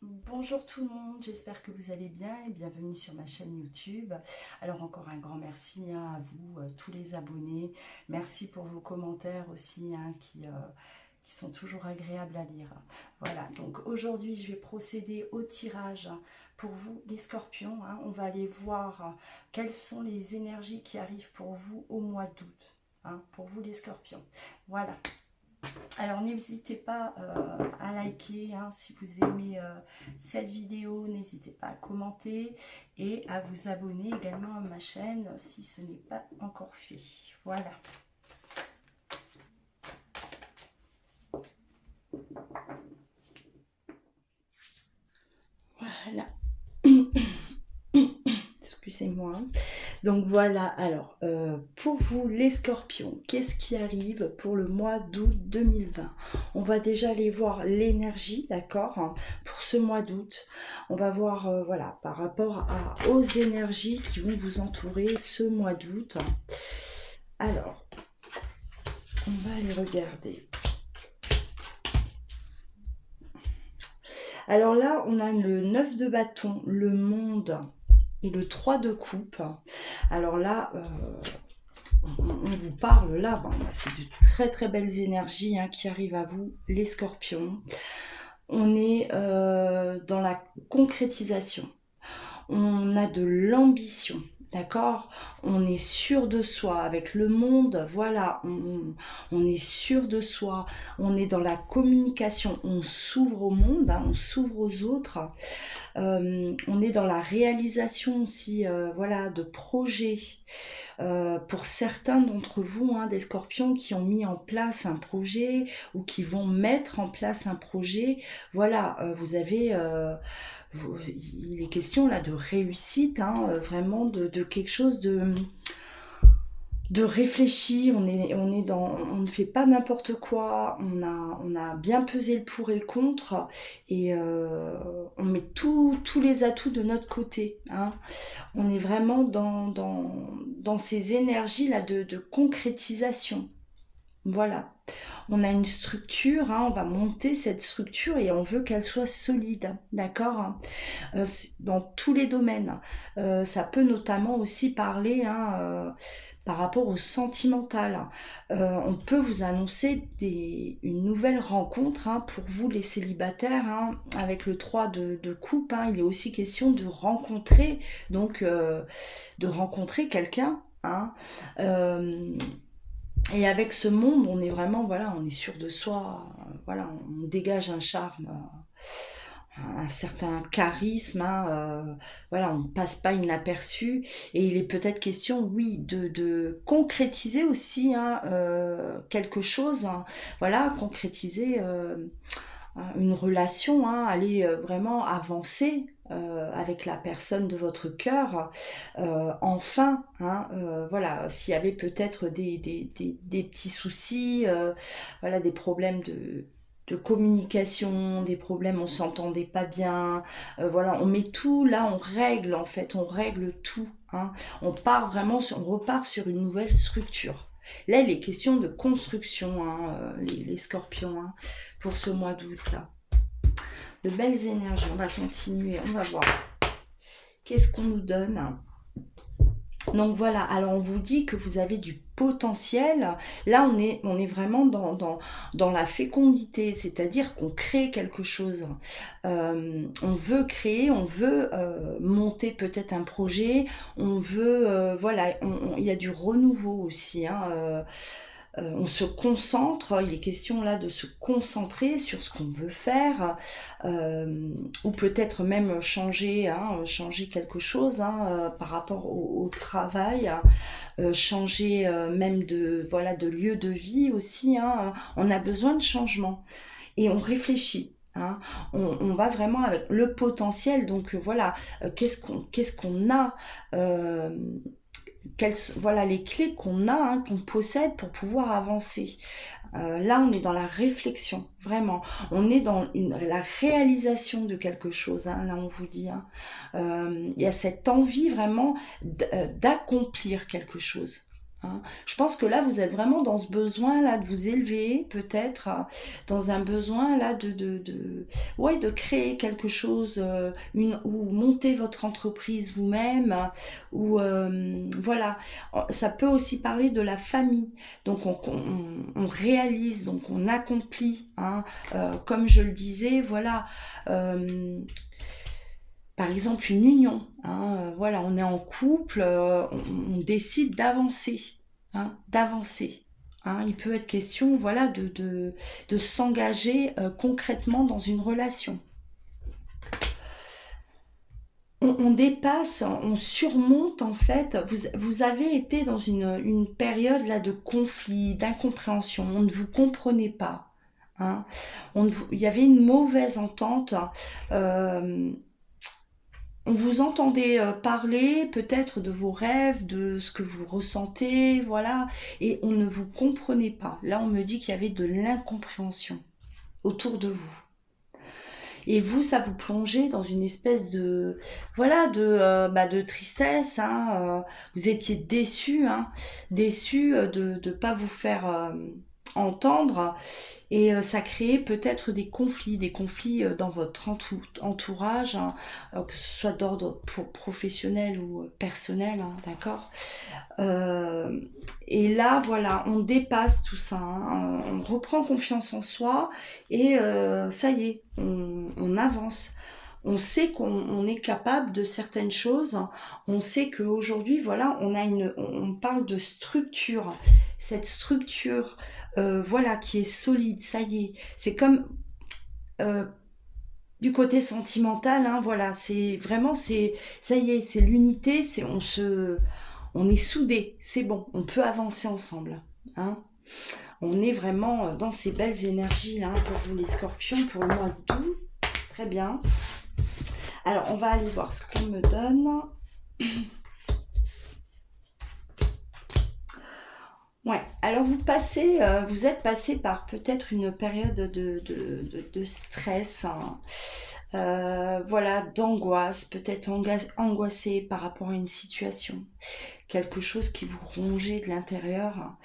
Bonjour tout le monde, j'espère que vous allez bien et bienvenue sur ma chaîne YouTube. Alors encore un grand merci à vous, tous les abonnés. Merci pour vos commentaires aussi qui sont toujours agréables à lire. Voilà, donc aujourd'hui je vais procéder au tirage pour vous les scorpions. On va aller voir quelles sont les énergies qui arrivent pour vous au mois d'août. Pour vous les scorpions. Voilà. Alors n'hésitez pas à liker si vous aimez cette vidéo, n'hésitez pas à commenter et à vous abonner également à ma chaîne si ce n'est pas encore fait. Voilà. Voilà. Excusez-moi. Donc voilà, alors pour vous les scorpions, qu'est-ce qui arrive pour le mois d'août 2020? On va déjà aller voir l'énergie, d'accord, pour ce mois d'août. On va voir, voilà, par rapport aux énergies qui vont vous entourer ce mois d'août. Alors, on va aller regarder. Alors là, on a le 9 de bâton, le monde et le 3 de coupe. Alors là, on vous parle là, c'est de très très belles énergies qui arrivent à vous, les scorpions. On est dans la concrétisation. On a de l'ambition, d'accord? On est sûr de soi avec le monde, voilà, on est sûr de soi, on est dans la communication, on s'ouvre au monde, on s'ouvre aux autres, on est dans la réalisation aussi, voilà, de projets. Pour certains d'entre vous, des scorpions qui ont mis en place un projet ou qui vont mettre en place un projet, voilà, vous avez... il est question là de réussite, vraiment de quelque chose de réfléchi. On ne fait pas n'importe quoi, on a bien pesé le pour et le contre et on met tous les atouts de notre côté. On est vraiment dans ces énergies là de concrétisation. Voilà, on a une structure, on va monter cette structure et on veut qu'elle soit solide, d'accord, dans tous les domaines. Ça peut notamment aussi parler par rapport au sentimental. On peut vous annoncer une nouvelle rencontre pour vous les célibataires, avec le 3 de coupe. Il est aussi question de rencontrer, donc de rencontrer quelqu'un. Et avec ce monde, on est vraiment, voilà, on est sûr de soi, voilà, on dégage un charme, un certain charisme, voilà, on ne passe pas inaperçu. Et il est peut-être question, oui, de concrétiser aussi quelque chose, voilà, concrétiser une relation, aller vraiment avancer avec la personne de votre cœur, enfin, voilà, s'il y avait peut-être des petits soucis, voilà, des problèmes de communication, des problèmes, on s'entendait pas bien, voilà, on met tout là, on règle en fait, on règle tout, on part vraiment, on repart sur une nouvelle structure. Là, il est question de construction, les scorpions, pour ce mois d'août là. De belles énergies, on va continuer, on va voir. Qu'est-ce qu'on nous donne? Donc voilà, alors on vous dit que vous avez du potentiel. Là, on est vraiment dans la fécondité, c'est-à-dire qu'on crée quelque chose. On veut créer, on veut monter peut-être un projet, on veut, voilà, il y a du renouveau aussi, on se concentre, il est question là de se concentrer sur ce qu'on veut faire, ou peut-être même changer, changer quelque chose par rapport au travail, changer même voilà, de lieu de vie aussi, on a besoin de changement et on réfléchit. On va vraiment avec le potentiel, donc voilà, qu'est-ce qu'on a, voilà les clés qu'on a, qu'on possède pour pouvoir avancer. Là, on est dans la réflexion, vraiment. On est dans la réalisation de quelque chose, là, on vous dit. Il y a cette envie vraiment d'accomplir quelque chose. Hein. Je pense que là, vous êtes vraiment dans ce besoin-là de vous élever, peut-être, dans un besoin là ouais, de créer quelque chose, ou monter votre entreprise vous-même, ou voilà. Ça peut aussi parler de la famille. Donc on réalise, donc on accomplit, hein, comme je le disais, voilà. euh, Par exemple, une union, hein, voilà, on est en couple, on décide d'avancer, hein, d'avancer. Hein. Il peut être question, voilà, de s'engager concrètement dans une relation. On dépasse, on surmonte en fait. Vous avez été dans une période là de conflit, d'incompréhension. On ne vous comprenait pas. Hein. Il y avait une mauvaise entente. euh, On vous entendait parler peut-être de vos rêves, de ce que vous ressentez, voilà, et on ne vous comprenait pas. Là, on me dit qu'il y avait de l'incompréhension autour de vous. Et vous, ça vous plongeait dans une espèce de, voilà, de tristesse. Hein, vous étiez déçu, hein, déçu de ne pas vous faire entendre. Et ça créait peut-être des conflits dans votre entourage, hein, que ce soit d'ordre professionnel ou personnel, hein, d'accord. Euh, et là, voilà, on dépasse tout ça, hein, on reprend confiance en soi et ça y est, on avance. On sait qu'on est capable de certaines choses. On sait qu'aujourd'hui, voilà, on parle de structure. Cette structure, voilà, qui est solide, ça y est. C'est comme euh, du côté sentimental, hein, voilà, c'est vraiment, ça y est, c'est l'unité, on est soudés, c'est bon, on peut avancer ensemble. Hein. On est vraiment dans ces belles énergies là, hein, pour vous les scorpions, pour le mois d'août. Très bien. Alors, on va aller voir ce qu'on me donne. Ouais, alors vous êtes passé par peut-être une période de stress, hein. Voilà, d'angoisse, peut-être angoissé par rapport à une situation, quelque chose qui vous rongeait de l'intérieur.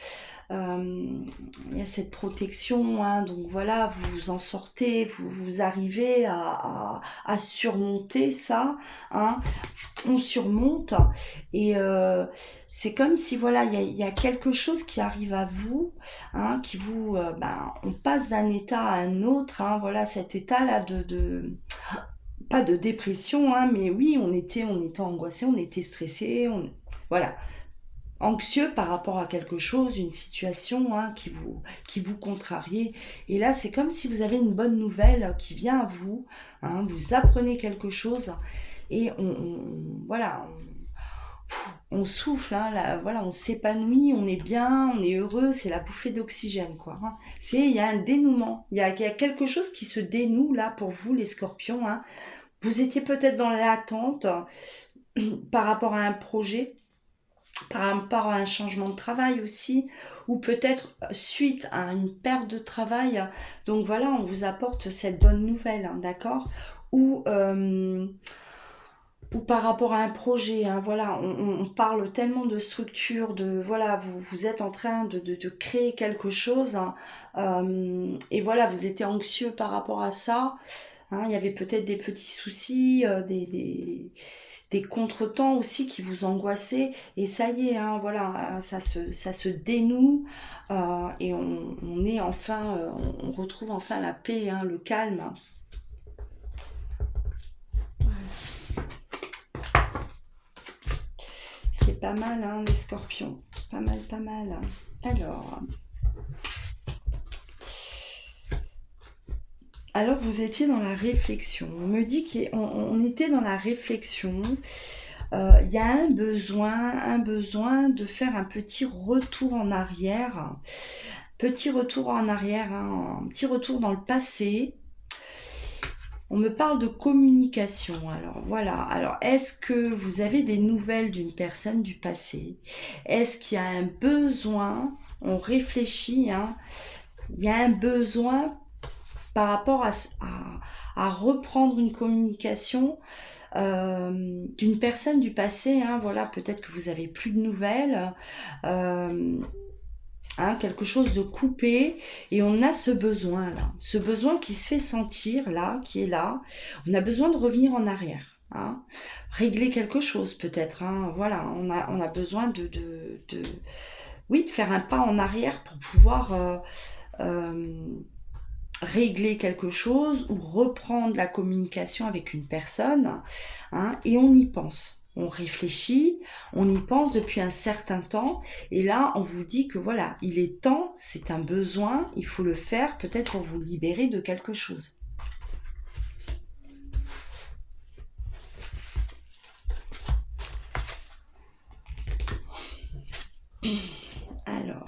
Il y a cette protection, hein, donc voilà, vous vous en sortez, vous arrivez à surmonter ça, hein, on surmonte, et c'est comme si voilà, il y a quelque chose qui arrive à vous, hein, qui vous, on passe d'un état à un autre, hein, voilà, cet état-là pas de dépression, hein, mais oui, on était angoissé, on était stressé, voilà, anxieux par rapport à quelque chose, une situation, hein, qui vous contrariait. Et là, c'est comme si vous avez une bonne nouvelle qui vient à vous, hein, vous apprenez quelque chose et voilà, on souffle, hein, là, voilà, on s'épanouit, on est bien, on est heureux, c'est la bouffée d'oxygène, quoi. Hein. Il y a un dénouement, il y a quelque chose qui se dénoue là pour vous, les scorpions. Hein. Vous étiez peut-être dans l'attente par rapport à un projet, par rapport à un changement de travail aussi, ou peut-être suite à une perte de travail. Donc voilà, on vous apporte cette bonne nouvelle, hein, d'accord, ou par rapport à un projet, hein, voilà, on parle tellement de structure, de voilà, vous êtes en train de créer quelque chose, hein, et voilà, vous étiez anxieux par rapport à ça. Hein, il y avait peut-être des petits soucis, des contretemps aussi qui vous angoissaient. Et ça y est, hein, voilà, ça se dénoue, et on est enfin, on retrouve enfin la paix, hein, le calme. C'est pas mal, hein, les scorpions. Pas mal, pas mal. Alors vous étiez dans la réflexion. On me dit qu'on était dans la réflexion. Il y a un besoin de faire un petit retour en arrière. Petit retour en arrière, hein, un petit retour dans le passé. On me parle de communication. Alors voilà. Alors est-ce que vous avez des nouvelles d'une personne du passé? Est-ce qu'il y a un besoin? On réfléchit, hein. Il y a un besoin par rapport à reprendre une communication d'une personne du passé, hein, voilà, peut-être que vous avez plus de nouvelles, euh, hein, quelque chose de coupé, et on a ce besoin là, ce besoin qui se fait sentir là, qui est là. On a besoin de revenir en arrière, hein, régler quelque chose peut-être, hein, voilà, on a besoin oui, de faire un pas en arrière pour pouvoir euh, régler quelque chose ou reprendre la communication avec une personne, hein, et on y pense. On réfléchit, on y pense depuis un certain temps, et là, on vous dit que voilà, il est temps, c'est un besoin, il faut le faire, peut-être pour vous libérer de quelque chose. Alors,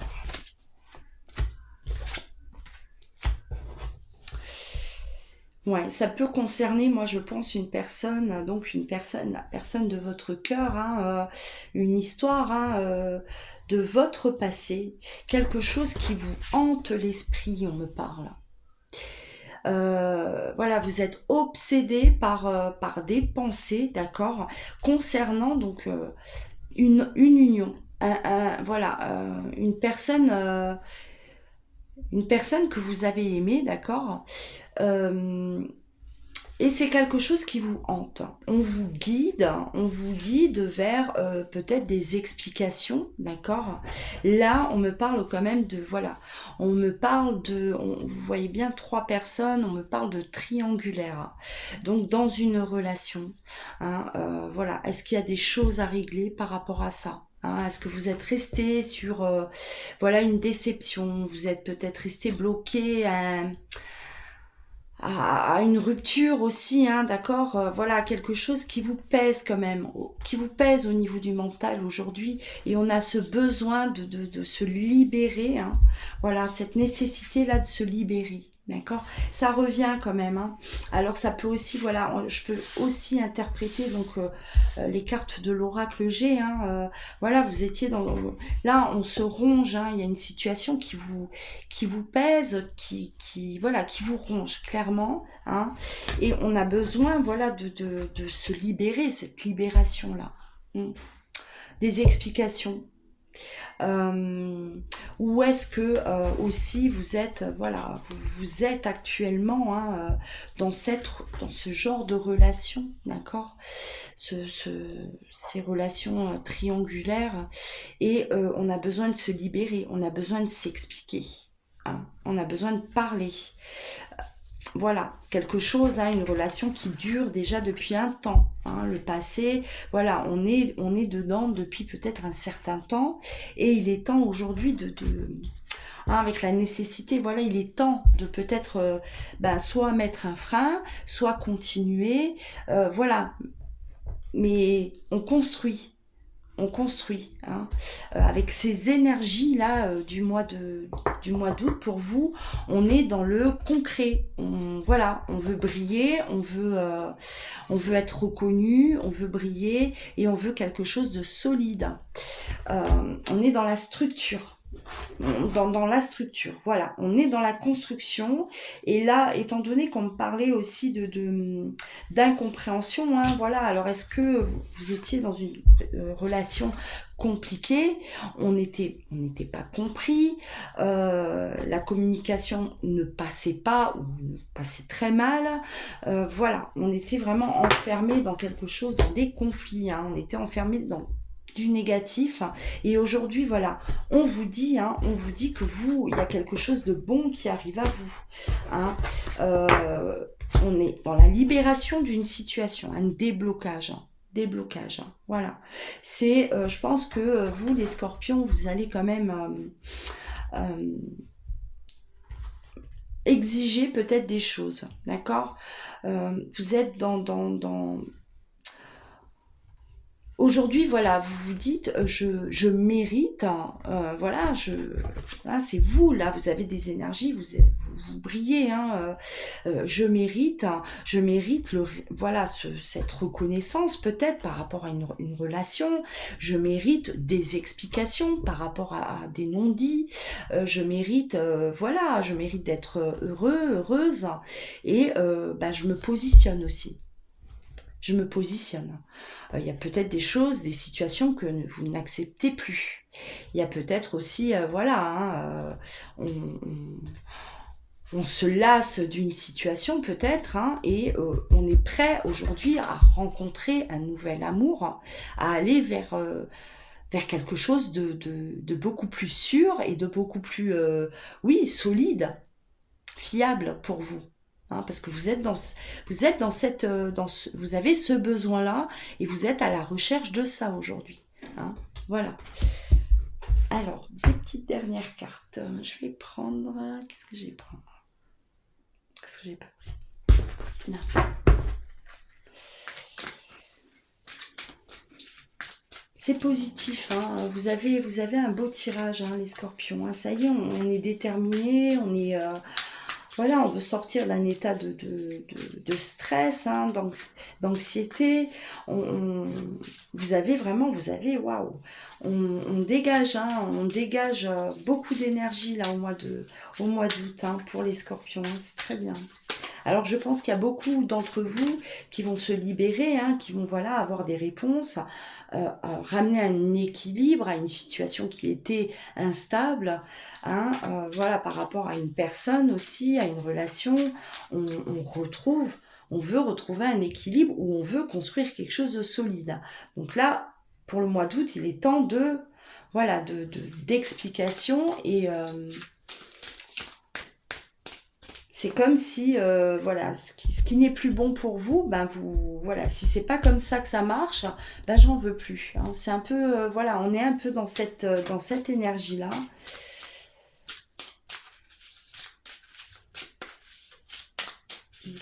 ouais, ça peut concerner, moi je pense, une personne, donc une personne, la personne de votre cœur, hein, une histoire, hein, de votre passé, quelque chose qui vous hante l'esprit, on me parle. Voilà, vous êtes obsédé par des pensées, d'accord, concernant donc une union. Voilà, une personne que vous avez aimée, d'accord. Euh, Et c'est quelque chose qui vous hante. On vous guide vers peut-être des explications, d'accord. Là, on me parle quand même de, voilà, on me parle de, vous voyez bien, 3 personnes, on me parle de triangulaire. Donc, dans une relation, hein, voilà, est-ce qu'il y a des choses à régler par rapport à ça? Hein, est-ce que vous êtes resté sur, voilà, une déception? Vous êtes peut-être resté bloqué à une rupture aussi, hein, d'accord, voilà, quelque chose qui vous pèse quand même, qui vous pèse au niveau du mental aujourd'hui, et on a ce besoin de se libérer, hein, voilà, cette nécessité-là de se libérer. D'accord, ça revient quand même, hein. Alors ça peut aussi, voilà, je peux aussi interpréter donc les cartes de l'oracle G, hein, voilà, vous étiez là, on se ronge, hein, il y a une situation qui vous pèse, voilà, qui vous ronge clairement, hein, et on a besoin, voilà, de se libérer, cette libération-là. Mm. Des explications. Euh, Où est-ce que aussi vous êtes, voilà, vous êtes actuellement, hein, dans ce genre de relation, d'accord, ces relations triangulaires, et on a besoin de se libérer, on a besoin de s'expliquer, hein, on a besoin de parler. Voilà, quelque chose, hein, une relation qui dure déjà depuis un temps, hein, le passé, voilà, on est dedans depuis peut-être un certain temps, et il est temps aujourd'hui hein, avec la nécessité, voilà, il est temps de peut-être soit mettre un frein, soit continuer, voilà, mais on construit, hein, avec ces énergies là du mois d'août. Pour vous, on est dans le concret, voilà, on veut briller, on veut être reconnu, on veut briller, et on veut quelque chose de solide. On est dans la structure, dans la structure, voilà, on est dans la construction. Et là, étant donné qu'on me parlait aussi d'incompréhension, hein, voilà, alors est-ce que vous étiez dans une relation compliquée, on n'était pas compris, la communication ne passait pas, ou passait très mal, voilà, on était vraiment enfermé dans quelque chose, dans des conflits, hein, on était enfermé dans du négatif. Et aujourd'hui, voilà, on vous dit, hein, que il y a quelque chose de bon qui arrive à vous, hein. On est dans la libération d'une situation, un déblocage, déblocage, hein, voilà. C'est, je pense que vous, les scorpions, vous allez quand même euh, exiger peut-être des choses, d'accord. Vous êtes aujourd'hui, voilà, vous vous dites, je mérite, voilà, c'est vous, là, vous avez des énergies, vous brillez, hein, je mérite voilà, cette reconnaissance peut-être par rapport à une relation, je mérite des explications par rapport à des non-dits, je mérite, voilà, je mérite d'être heureuse, et je me positionne aussi. Je me positionne. Il y a peut-être des choses, des situations que vous n'acceptez plus. Il y a peut-être aussi, voilà, hein, on se lasse d'une situation peut-être, hein, et on est prêt aujourd'hui à rencontrer un nouvel amour, à aller vers quelque chose de beaucoup plus sûr et de beaucoup plus, oui, solide, fiable pour vous. Hein, parce que vous êtes dans cette, vous avez ce besoin-là et vous êtes à la recherche de ça aujourd'hui. Hein, voilà. Alors, des petites dernières cartes. Je vais prendre. Qu'est-ce que je vais prendre? Qu'est-ce que j'ai pas pris? Non. C'est positif, hein. Vous avez un beau tirage, hein, les scorpions. Hein. Ça y est, on est déterminé, on est. Voilà, on veut sortir d'un état de stress, hein, d'anxiété. Vous avez, waouh, on dégage, hein, on dégage beaucoup d'énergie là au mois d'août, hein, pour les scorpions, hein, c'est très bien. Alors je pense qu'il y a beaucoup d'entre vous qui vont se libérer, hein, qui vont, voilà, avoir des réponses, ramener un équilibre à une situation qui était instable, hein, voilà, par rapport à une personne aussi, à une relation, on veut retrouver un équilibre où on veut construire quelque chose de solide. Donc là, pour le mois d'août, il est temps voilà, d'explication, et c'est comme si, voilà, ce qui n'est plus bon pour vous, voilà, si c'est pas comme ça que ça marche, j'en veux plus. Hein. C'est un peu, voilà, on est un peu dans cette énergie-là.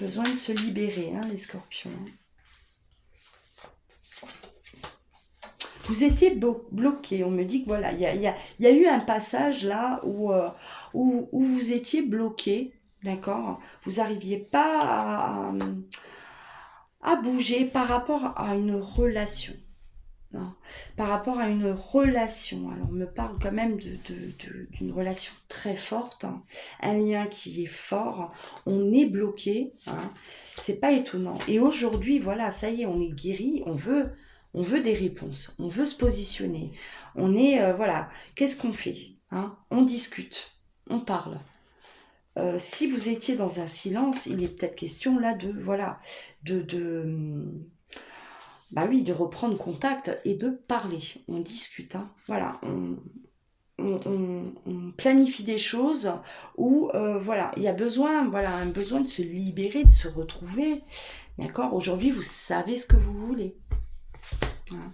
Besoin de se libérer, hein, les scorpions. Vous étiez bloqué. On me dit que voilà, il y a eu un passage là où vous étiez bloqué. D'accord, vous n'arriviez pas à bouger par rapport à une relation. Non. Par rapport à une relation. Alors, on me parle quand même d'une relation très forte, hein, un lien qui est fort. On est bloqué, hein, c'est pas étonnant. Et aujourd'hui, voilà, ça y est, on est guéri. On veut des réponses. On veut se positionner. On est, voilà, qu'est-ce qu'on fait, hein? On discute, on parle. Si vous étiez dans un silence, il est peut-être question là voilà, oui, de reprendre contact et de parler. On discute, hein. Voilà, on planifie des choses où, voilà, il y a besoin, voilà, un besoin de se libérer, de se retrouver. D'accord? Aujourd'hui, vous savez ce que vous voulez. Hein.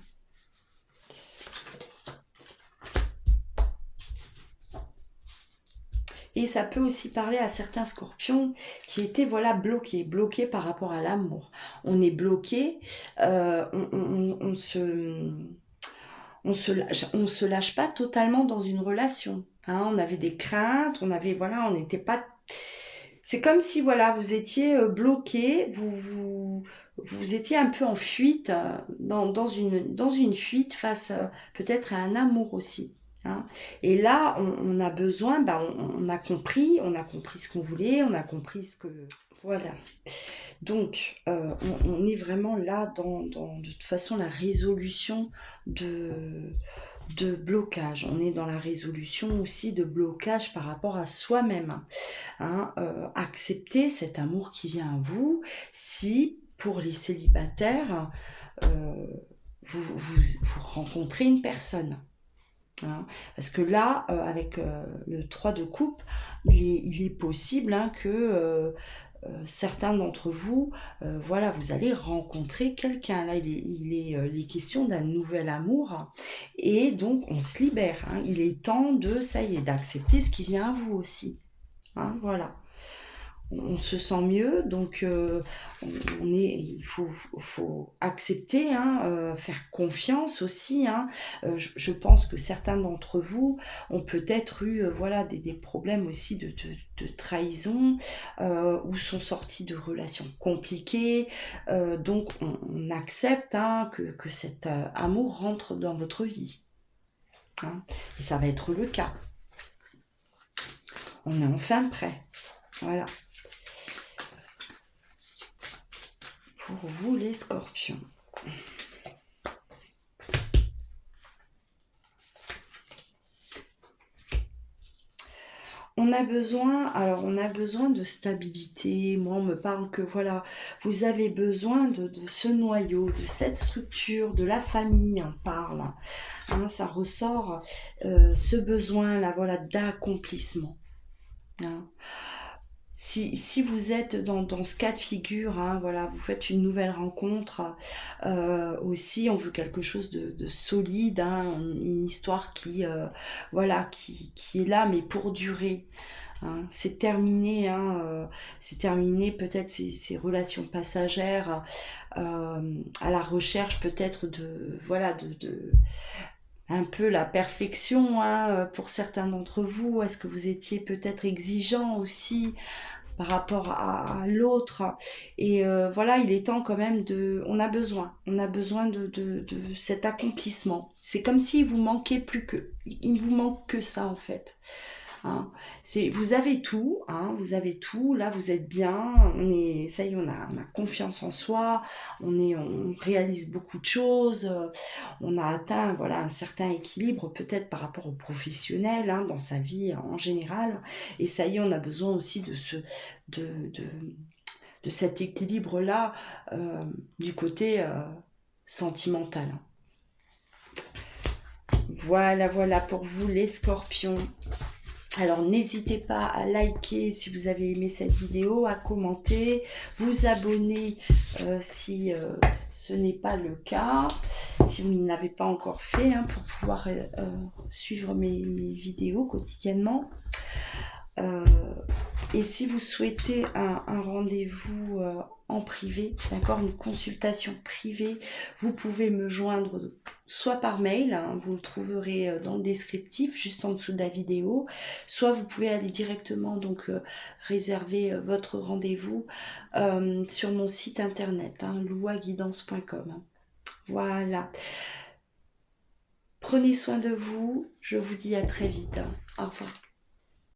Et ça peut aussi parler à certains scorpions qui étaient, voilà, bloqués par rapport à l'amour. On est bloqué, on se lâche pas totalement dans une relation. Hein. On avait des craintes, voilà, on n'était pas... C'est comme si, voilà, vous étiez bloqué, vous étiez un peu en fuite, dans une fuite face peut-être à un amour aussi. Hein. Et là, on a besoin, on a compris ce qu'on voulait, on a compris ce que... Voilà. Donc, on est vraiment là de toute façon, la résolution de blocage. On est dans la résolution aussi de blocage par rapport à soi-même. Hein. Accepter cet amour qui vient à vous. Si, pour les célibataires, vous rencontrez une personne. Hein, parce que là, avec le 3 de coupe, il est possible, hein, que certains d'entre vous, voilà, vous allez rencontrer quelqu'un. Là, il est question d'un nouvel amour, et donc on se libère. Hein, il est temps ça y est, d'accepter ce qui vient à vous aussi. Hein, voilà. on se sent mieux, donc il faut accepter, hein, faire confiance aussi, hein. Je pense que certains d'entre vous ont peut-être eu voilà, des problèmes aussi de trahison, ou sont sortis de relations compliquées, donc on accepte, hein, que cet amour rentre dans votre vie, hein, et ça va être le cas. On est enfin prêt, voilà. Pour vous les scorpions. On a besoin de stabilité. Moi, on me parle que voilà, vous avez besoin de ce noyau, de cette structure, de la famille, on parle. Hein, ça ressort ce besoin-là, voilà, d'accomplissement. Hein. Si vous êtes dans ce cas de figure, hein, voilà, vous faites une nouvelle rencontre, aussi on veut quelque chose de solide, hein, une histoire voilà, qui est là mais pour durer. Hein. C'est terminé, hein, c'est terminé peut-être ces relations passagères, à la recherche peut-être de, voilà, de un peu la perfection, hein, pour certains d'entre vous. Est-ce que vous étiez peut-être exigeant aussi par rapport à l'autre, et voilà, il est temps quand même on a besoin de cet accomplissement. C'est comme s'il vous manquait plus que, il ne vous manque que ça en fait. Hein. Vous avez tout, hein, vous avez tout, là vous êtes bien, ça y est, on a confiance en soi, on réalise beaucoup de choses, on a atteint voilà, un certain équilibre peut-être par rapport au professionnel, hein, dans sa vie en général, et ça y est, on a besoin aussi de, de, de cet équilibre-là, du côté sentimental. Voilà, voilà pour vous les scorpions. Alors n'hésitez pas à liker si vous avez aimé cette vidéo, à commenter, vous abonner si ce n'est pas le cas, si vous ne l'avez pas encore fait, hein, pour pouvoir suivre mes vidéos quotidiennement. Et si vous souhaitez un rendez-vous en privé, d'accord, une consultation privée, vous pouvez me joindre soit par mail, hein, vous le trouverez dans le descriptif, juste en dessous de la vidéo, soit vous pouvez aller directement donc réserver votre rendez-vous sur mon site internet, hein, louaguidance.com. Voilà. Prenez soin de vous, je vous dis à très vite. Hein. Au revoir.